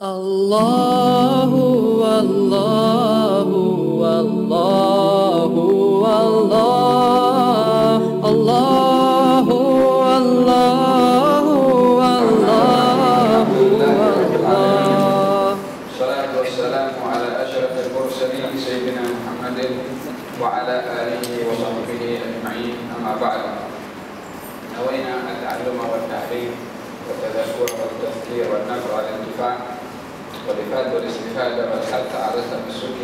Allahu Allahu Allahu Allah Allahu Allahu Allahu Allah. Salatu wassalamu ala asyrafil mursalin sayyidina Muhammadin wa ala alihi wa sahbihi ajma'in, amma ba'd. Nawayna at-ta'alluma wa at-ta'lim wa tadhakkura wa at-tadhkir wa an-naf'a wa al-intifa' والإفادة والاستفادة والحث على التمسك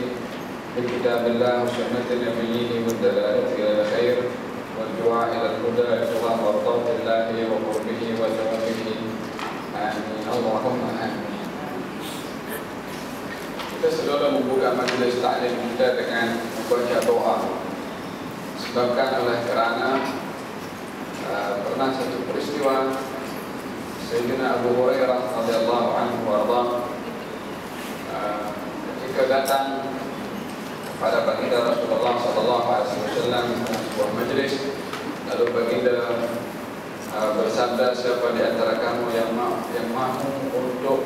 بكتاب الله وسنة نبيه والدلالة إلى الخير والدعاء إلى الهدى ابتغاء مرضات الله وقربه وثوابه. آمين اللهم آمين. Kita selalu membuka majlis taklim kita dengan membaca doa. Sebabkan oleh kerana pernah satu peristiwa Sayyidina Abu Hurairah radhiyallahu anhu warḍah ketika datang kepada baginda Rasulullah sallallahu alaihi wasallam dalam sebuah majlis, lalu baginda bersabda, siapa di antara kamu yang mahu untuk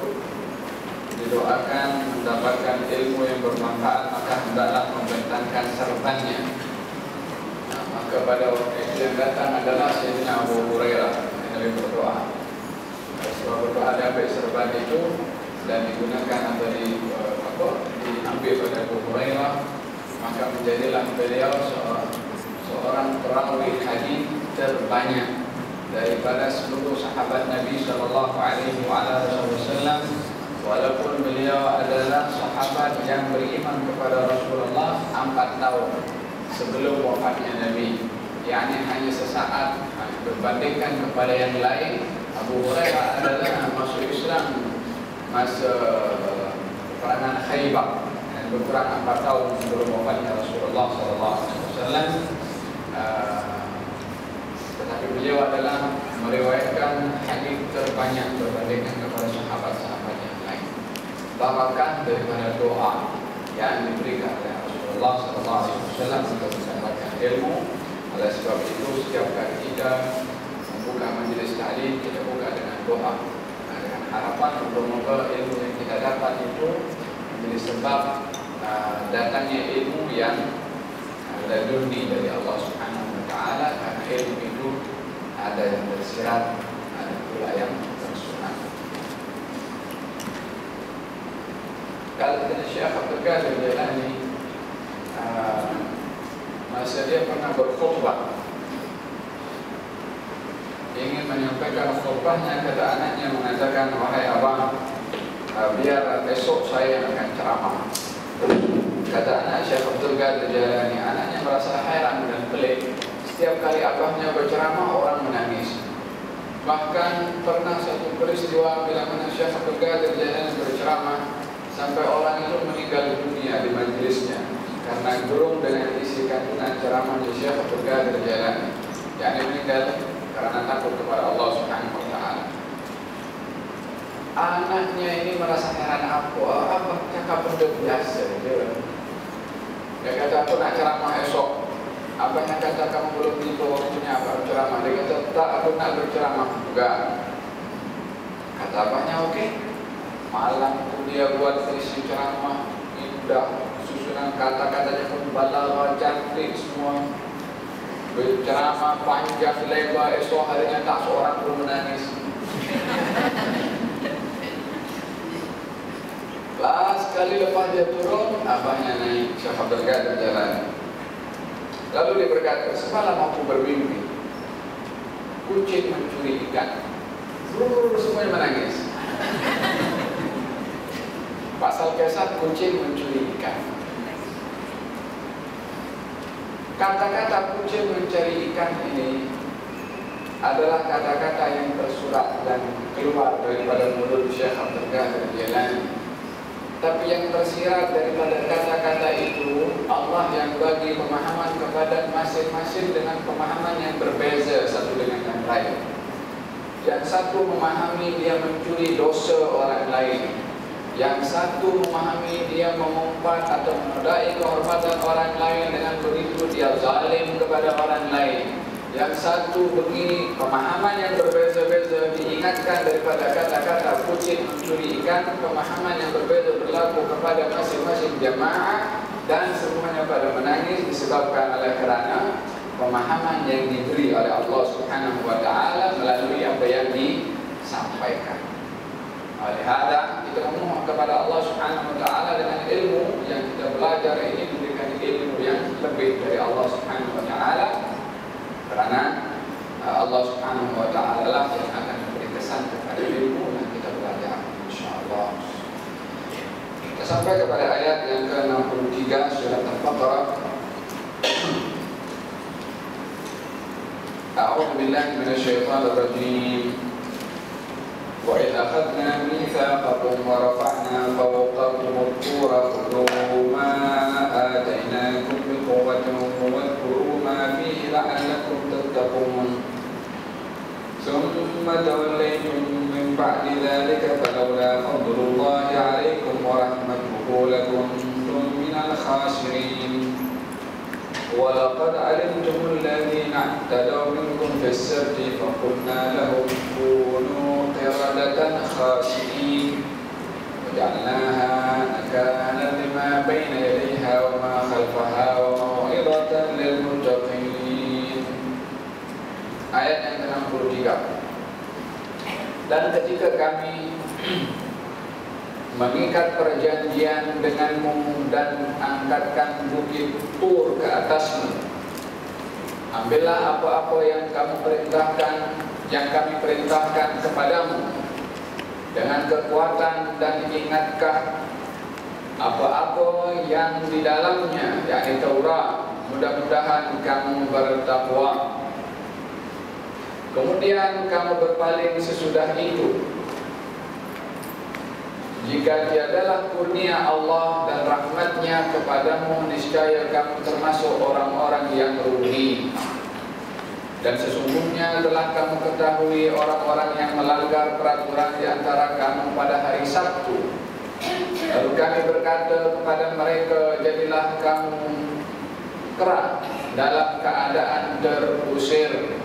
didoakan mendapatkan ilmu yang bermanfaat, maka hendaklah membentangkan serbannya. Maka pada waktu itu yang datang adalah Sayyidina Abu Hurairah. Nabi berdoa, Rasulullah berdoa, diambil serban itu dan digunakan atau diambil oleh Abu Hurairah, maka menjadilah beliau seorang perawi hadis terbanyak daripada seluruh sahabat Nabi sallallahu alaihi wasallam. Walaupun beliau adalah sahabat yang beriman kepada Rasulullah 4 tahun sebelum wafatnya Nabi, yakni hanya sesaat. Berbandingkan kepada yang lain, Abu Hurairah adalah masuk Islam masa peperangan Khaybar, dan berkurang 4 tahun sebelum wafatnya Rasulullah SAW. Tetapi beliau adalah meriwayatkan hadis terbanyak berbandingkan kepada sahabat-sahabat yang lain. Barakah daripada doa yang diberikan oleh Rasulullah SAW untuk mendapatkan ilmu. Oleh sebab itu, setiap kali kita membuka majlis taklim, kita buka dengan doa, dengan harapan moga-moga ilmu yang kita dapat itu menjadi sebab datangnya ilmu yang laduni dari Allah Subhanahu wa taala, karena ilmu itu ada yang tersirat, ada pula yang tersunat. Kalau kata Syekh Abdul Qadir Jailani, masa dia pernah berkhutbah, ingin menyampaikan khutbahnya, kata anaknya mengatakan, wahai abang, biar besok saya akan ceramah. Kata anak Syekh Abdul Qadir Jailani, anaknya merasa heran dan pelik. Setiap kali abahnya berceramah, orang menangis. Bahkan pernah satu peristiwa bila mana Syekh Abdul Qadir Jailani berceramah, sampai orang itu meninggal dunia di majlisnya karena gerung dengan isi kandungan ceramah di Syekh Abdul Qadir Jailani, yakni meninggal karena takut kepada Allah Subhanahu wa taala. Anaknya ini merasa heran, apa cakap benda biasa dia kata, aku nak ceramah esok. Abahnya kata, kamu belum tiba waktunya apa berceramah? Dia kata, tak, aku nak berceramah juga. Kata abahnya, okey. Malam tu dia buat isi ceramah indah, susunan kata-katanya pun balaghah cantik semua. Berceramah panjang lebar, esok harinya tak seorang pun menangis. Last kali lepas dia turun, abahnya naik, Syekh Abdul Qadir Jailani. Lalu dia berkata, semalam aku bermimpi kucing mencuri ikan. Semuanya menangis. Pasal kisah kucing mencuri ikan. Kata-kata kucing mencari ikan ini adalah kata-kata yang tersurat dan keluar daripada mulut Syekh Abdul Qadir Jailani. Tapi yang tersirat daripada kata-kata itu, Allah yang bagi pemahaman kepada masing-masing dengan pemahaman yang berbeza satu dengan yang lain. Yang satu memahami dia mencuri dosa orang lain, yang satu memahami dia mengumpat atau menodai kehormatan orang lain, dengan begitu dia zalim kepada orang lain. yang satu begini, pemahaman yang berbeza-beza diingatkan daripada kata-kata kucing mencuri ikan, pemahaman yang berbeza berlaku kepada masing-masing jamaah, dan semuanya pada menangis disebabkan oleh kerana pemahaman yang diberi oleh Allah Subhanahu wa taala melalui apa yang disampaikan. Oleh hada kita memohon kepada Allah Subhanahu wa taala dengan ilmu yang kita belajar ini diberikan ilmu yang lebih dari Allah Subhanahu wa taala, kerana Allah Subhanahu wa taala lah yang akan memberi kesan kepada ilmu yang kita belajar, insyaallah. Kita sampai kepada ayat yang ke-63 surat Al-Baqarah. A'udzu billahi minasyaitonir rajim. Wa idh akhadna mitsaqakum wa rafa'na fawqakum at-tura khudhu ma atainakum biquwwatin wadhkuru ma fihi la'allakum tattaqun. Thumma tawallaytum min ba'di dhalika falawla fadlullahi 'alaykum wa rahmatuhu lakuntum minal khasirin. وَلَقَدْ عَلِمْتُمُ الَّذِينَ اعْتَدَوْا مِنْكُمْ فِي السَّبْتِ فَقُلْنَا لَهُمْ كُونُوا قِرَدَةً خَاسِئِينَ وَجَعَلْنَاهَا نَكَالًا لِمَا بَيْنَ يَدَيْهَا وَمَا خَلْفَهَا وَمَوْعِظَةً لِلْمُتَّقِينَ. Ayat yang ke-63. Dan ketika kami mengikat perjanjian denganmu dan angkatkan bukit Tur ke atasmu, ambillah apa-apa yang kami perintahkan kepadamu dengan kekuatan, dan ingatkah apa-apa yang di dalamnya, yakni Taurat, mudah-mudahan kamu bertakwa. Kemudian kamu berpaling sesudah itu. Jika tiadalah kurnia Allah dan rahmatnya kepadamu, niscaya kamu termasuk orang-orang yang rugi. Dan sesungguhnya telah kamu ketahui orang-orang yang melanggar peraturan di antara kamu pada hari Sabtu. Lalu kami berkata kepada mereka, jadilah kamu kera dalam keadaan terusir.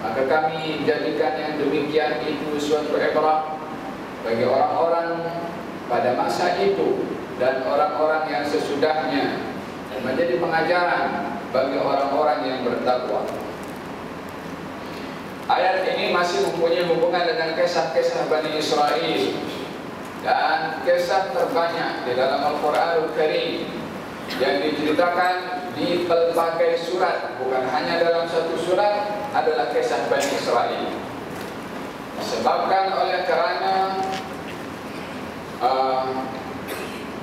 Maka kami jadikan yang demikian itu suatu ibrah bagi orang-orang pada masa itu dan orang-orang yang sesudahnya, menjadi pengajaran bagi orang-orang yang bertakwa. Ayat ini masih mempunyai hubungan dengan kisah-kisah Bani Israel, dan kisah terbanyak di dalam Al-Quranul Karim yang diceritakan di pelbagai surat, bukan hanya dalam satu surat, adalah kisah Bani Israel. Disebabkan oleh kerana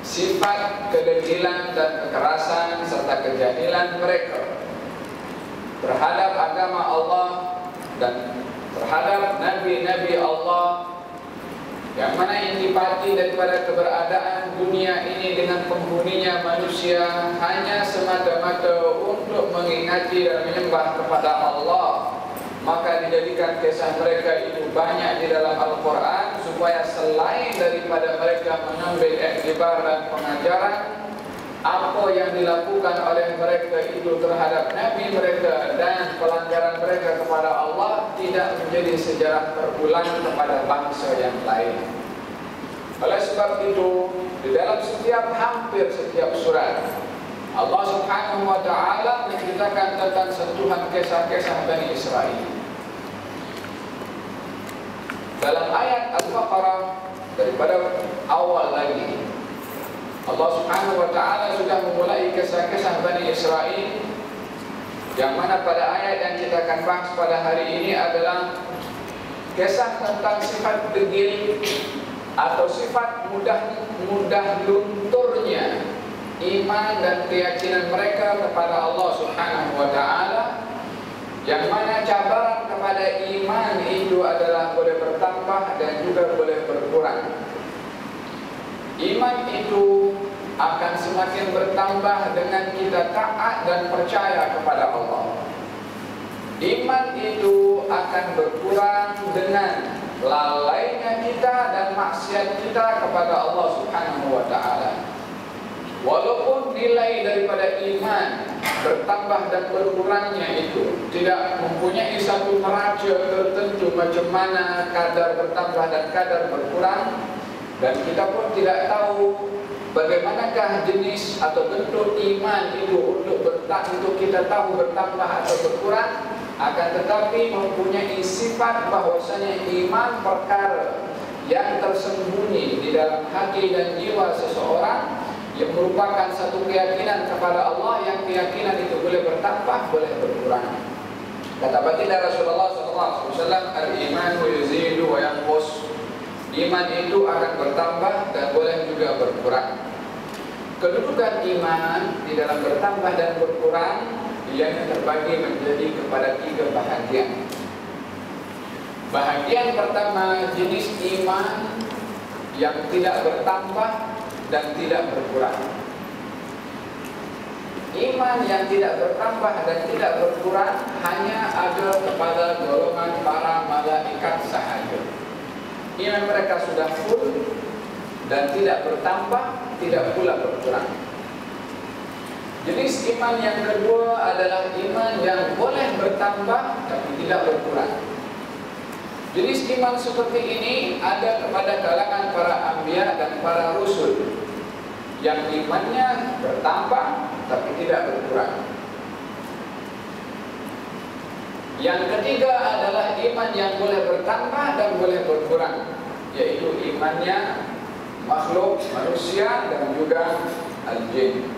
sifat kedegilan dan kekerasan serta kejahilan mereka terhadap agama Allah dan terhadap nabi-nabi Allah, yang mana intipati daripada keberadaan dunia ini dengan penghuninya manusia hanya semata-mata untuk mengingati dan menyembah kepada Allah. Maka dijadikan kisah mereka itu banyak di dalam Al-Quran, supaya selain daripada mereka mengambil iktibar dan pengajaran apa yang dilakukan oleh mereka itu terhadap Nabi mereka dan pelanggaran mereka kepada Allah, tidak menjadi sejarah terulang kepada bangsa yang lain. Oleh sebab itu, di dalam hampir setiap surat, Allah Subhanahu wa ta'ala menceritakan tentang sentuhan kisah-kisah Bani Israel. Dalam ayat Al-Baqarah, daripada awal lagi, Allah Subhanahu wa ta'ala sudah memulai kisah-kisah Bani Israel, yang mana pada ayat yang kita akan bahas pada hari ini adalah kisah tentang sifat degil atau sifat mudah lunturnya iman dan keyakinan mereka kepada Allah Subhanahu wa ta'ala, yang mana cabaran kepada iman itu adalah boleh bertambah dan juga boleh berkurang. Iman itu akan semakin bertambah dengan kita taat dan percaya kepada Allah. Iman itu akan berkurang dengan lalainya kita dan maksiat kita kepada Allah Subhanahu wa ta'ala. Walaupun nilai daripada iman bertambah dan berkurangnya itu tidak mempunyai satu neraca tertentu macam mana kadar bertambah dan kadar berkurang, dan kita pun tidak tahu bagaimanakah jenis atau bentuk iman itu untuk kita tahu bertambah atau berkurang, akan tetapi mempunyai sifat bahwasanya iman perkara yang tersembunyi di dalam hati dan jiwa seseorang, yang merupakan satu keyakinan kepada Allah, yang keyakinan itu boleh bertambah, boleh berkurang. Kata baginda Rasulullah SAW, al-imanu yazidu wa yanqus. Iman itu akan bertambah dan boleh juga berkurang. Kedudukan iman di dalam bertambah dan berkurang yang terbagi menjadi kepada 3 bahagian. Bahagian pertama, jenis iman yang tidak bertambah dan tidak berkurang. Iman yang tidak bertambah dan tidak berkurang hanya ada kepada golongan para malaikat sahaja. Iman mereka sudah full dan tidak bertambah, tidak pula berkurang. Jenis iman yang kedua adalah iman yang boleh bertambah tapi tidak berkurang. Jenis iman seperti ini ada kepada kalangan para anbiya dan para rasul, yang imannya bertambah tapi tidak berkurang. Yang ketiga adalah iman yang boleh bertambah dan boleh berkurang, yaitu imannya makhluk manusia dan juga al-jin.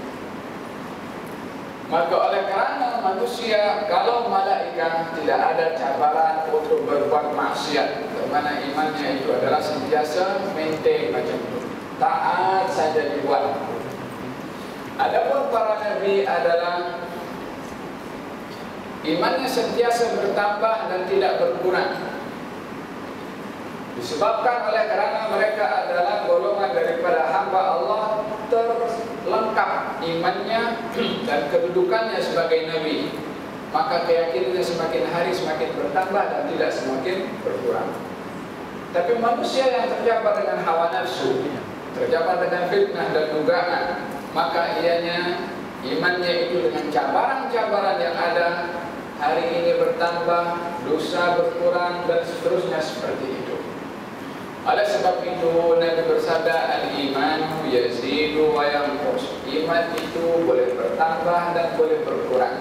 Maka oleh kerana manusia, kalau malaikat tidak ada cabaran untuk berbuat maksiat, kerana imannya itu adalah sentiasa maintain macam itu, taat saja dibuat. Adapun para nabi adalah imannya sentiasa bertambah dan tidak berkurang, disebabkan oleh kerana mereka adalah golongan daripada hamba Allah terlengkap imannya dan kedudukannya sebagai nabi, maka keyakinannya semakin hari semakin bertambah dan tidak semakin berkurang. Tapi manusia yang terjebak dengan hawa nafsu, terjebak dengan fitnah dan dugaan, maka ianya imannya itu dengan cabaran-cabaran yang ada, hari ini bertambah, dosa berkurang dan seterusnya seperti itu. Oleh sebab itu Nabi bersabda, al-imanu yazidu wa yanqus. Iman itu boleh bertambah dan boleh berkurang.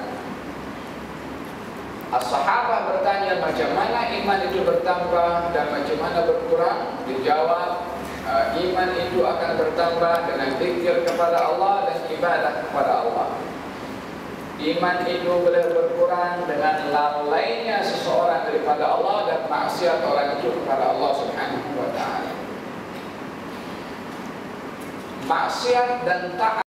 As-sahabah bertanya, macam mana iman itu bertambah dan macam mana berkurang? Dijawab, iman itu akan bertambah dengan zikir kepada Allah dan ibadah kepada Allah. Iman itu boleh berkurang dengan lalainya seseorang daripada Allah dan maksiat orang itu kepada Allah Subhanahu wa ta'ala. Maksiat dan taat